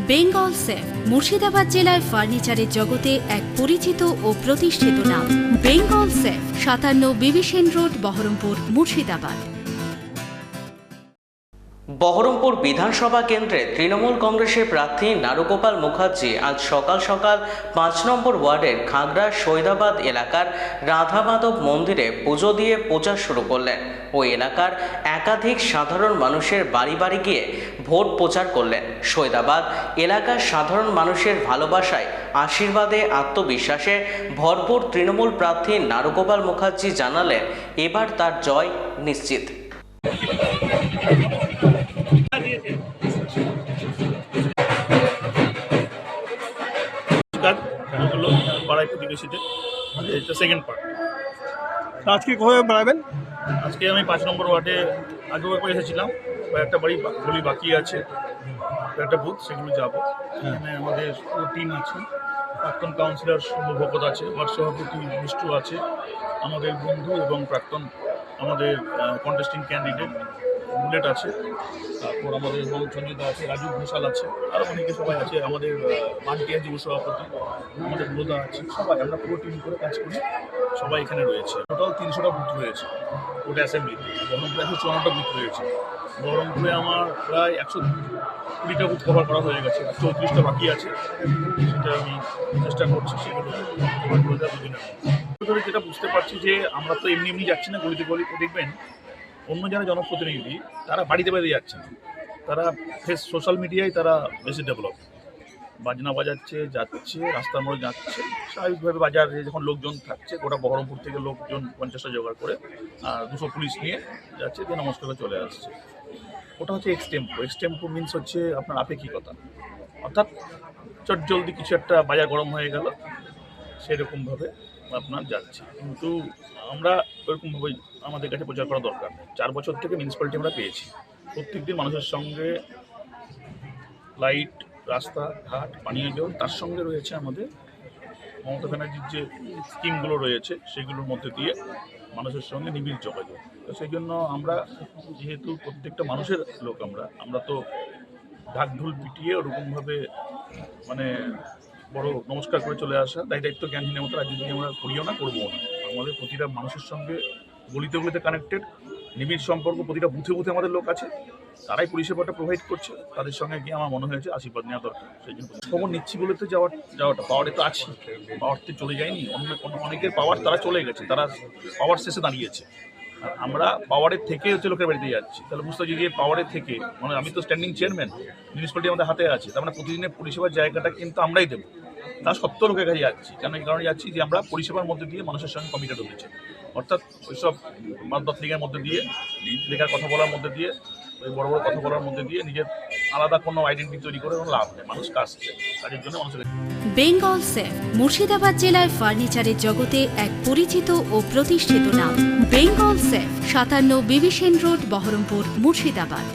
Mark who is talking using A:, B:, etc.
A: Bengal safe Murshidabad জেলায় ফার্নিচারের জগতে এক পরিচিত ও প্রতিষ্ঠিত নাম। বেঙ্গল সেফ ৫৭ বিবি সেন রোড, বহরমপুর, মুর্শিদাবাদ।
B: বহরমপুর বিধানসভা কেন্দ্রে তৃণমূল কংগ্রেসের প্রার্থী নারুগোপাল মুখার্জি আজ সকাল সকাল ৫ নম্বর ওয়ার্ডের খাগড়া সৈদাবাদ এলাকার রাধা মাধব মন্দিরে পুজো দিয়ে প্রচার শুরু করলেন। ওই এলাকার একাধিক সাধারণ মানুষের বাড়ি বাড়ি গিয়ে ভোট প্রচার করলেন। সৈদাবাদ এলাকার সাধারণ মানুষের ভালোবাসায়, আশীর্বাদে, আত্মবিশ্বাসে ভরপুর তৃণমূল প্রার্থী নারুগোপাল মুখার্জি জানালেন এবার তার জয় নিশ্চিত।
C: পাড়ায় প্রতিবেশীতে এটা সেকেন্ড পার্ট।
D: আজকে কোথায় বেড়াবেন?
C: আজকে আমি ৫ নম্বর ওয়ার্ডে আগেও একবার এসেছিলাম, কয়েকটা গলি বাকি আছে, কয়েকটা বুথ, সেগুলো যাবো। এখানে আমাদের পুরো টিম আছে, প্রাক্তন কাউন্সিলর ভগত আছে, ওয়ার্ড সভাপতি বিষ্টু আছে, আমাদের বন্ধু এবং প্রাক্তন আমাদের কন্টেস্টিং ক্যান্ডিডেট বুলেট আছে, তারপর আমাদের সঞ্জয়দা আছে, রাজু ঘোষাল আছে, আরও অনেকে সবাই আছে, আমাদের মানটিয়া যুব সভাপতি, আমাদের বুলোদা আছে, সবাই আমরা পুরো টিম করে কাজ করি, সবাই এখানে রয়েছে। টোটাল ৩০০টা বুথ রয়েছে ওটা অ্যাসেম্বলিতে। বহরমপুরে ১৫৪টা বুথ রয়েছে। বহরমপুরে আমার প্রায় ১২০টা বুথ কভার করা হয়ে গেছে, ৩৪টা বাকি আছে, সেটা আমি চেষ্টা করছি সেগুলো কভার করে দেওয়ার দুদিনের মধ্যে। যেটা বুঝতে পারছি যে আমরা তো এমনি যাচ্ছি না গলিতে গলিতে, দেখবেন অন্য যারা জনপ্রতিনিধি তারা বাড়িতে বাড়িতে যাচ্ছে না, তারা সোশ্যাল মিডিয়ায় তারা বেশি ডেভেলপ, বাজনা বাজাচ্ছে, যাচ্ছে, রাস্তার মোড়ে যাচ্ছে, স্বাভাবিকভাবে বাজারে যখন লোকজন থাকছে, গোটা বহরমপুর থেকে লোকজন ৫০টা জোগাড় করে ২০০ পুলিশ নিয়ে যাচ্ছে, দিয়ে নমস্কার করে চলে আসছে। ওটা হচ্ছে এক্সটেম্পো। এক্সটেম্পো মিনস হচ্ছে আপনার আপেক্ষিকতা, অর্থাৎ চটজলদি কিছু একটা বাজার গরম হয়ে গেল সেরকমভাবে আপনার যাচ্ছে। কিন্তু আমরা ওইরকমভাবে আমাদের কাছে প্রচার করা দরকার নেই। ৪ বছর থেকে মিউনিসিপ্যালিটি আমরা পেয়েছি, প্রত্যেক দিন মানুষের সঙ্গে লাইট, রাস্তাঘাট, পানীয় জল, তার সঙ্গে রয়েছে আমাদের মমতা ব্যানার্জির যে স্কিমগুলো রয়েছে সেগুলোর মধ্যে দিয়ে মানুষের সঙ্গে নিবিড় যোগাযোগ। তো সেই জন্য আমরা যেহেতু প্রত্যেকটা মানুষের লোক, আমরা তো ঢাক ঢোল পিটিয়ে ওরকমভাবে মানে বড় নমস্কার করে চলে আসা দায়িত্ব জ্ঞানহীনের মতো রাজনীতি আমরা করিও না, করবো না। আমাদের প্রতিটা মানুষের সঙ্গে গলিতে গলিতে কানেক্টেড, নিবিড় সম্পর্ক, প্রতিটা বুথে বুথে আমাদের লোক আছে, তারাই পরিষেবাটা প্রোভাইড করছে। তাদের সঙ্গে গিয়ে আমার মনে হয়েছে আশীর্বাদ নেওয়া দরকার। সেই জন্য খবর নিচ্ছি বলে তো যাওয়াটা পাওয়ারে তো আছি, পাওয়ারতে চলে যায়নি। অনেকের পাওয়ার তারা চলে গেছে, তারা পাওয়ার শেষে দাঁড়িয়েছে, আর আমরা পাওয়ারের থেকে হচ্ছে লোকের বাড়িতে যাচ্ছি। তাহলে বুঝতে পারছি যে পাওয়ারের থেকে মানে আমি তো স্ট্যান্ডিং চেয়ারম্যান, মিউনিসিপ্যালিটি আমাদের হাতে আছে, তার মানে প্রতিদিনের পরিষেবার জায়গাটা কিন্তু আমরাই দেবো। তা সত্ত্বেও লোকের কাছে যাচ্ছি, কেন এই কারণে যাচ্ছি যে আমরা পরিষেবার মধ্যে দিয়ে মানুষের সঙ্গে কমিটেড হতেছি। অর্থাৎ ওইসব মাদক লিগের মধ্যে দিয়ে, লেখার কথা বলার মধ্যে দিয়ে, ওই বড় বড় কথা বলার মধ্যে দিয়ে নিজের আলাদা কোনো আইডেন্টিটি তৈরি করে কোনো লাভ নেই। মানুষ কাজছে, কাজের জন্য মানুষের।
A: বেঙ্গল সেফ মুর্শিদাবাদ জেলায় ফার্নিচারের জগতে এক পরিচিত ও প্রতিষ্ঠিত নাম। বেঙ্গল সেফ ৫৭ বিবি সেন রোড, বহরমপুর, মুর্শিদাবাদ।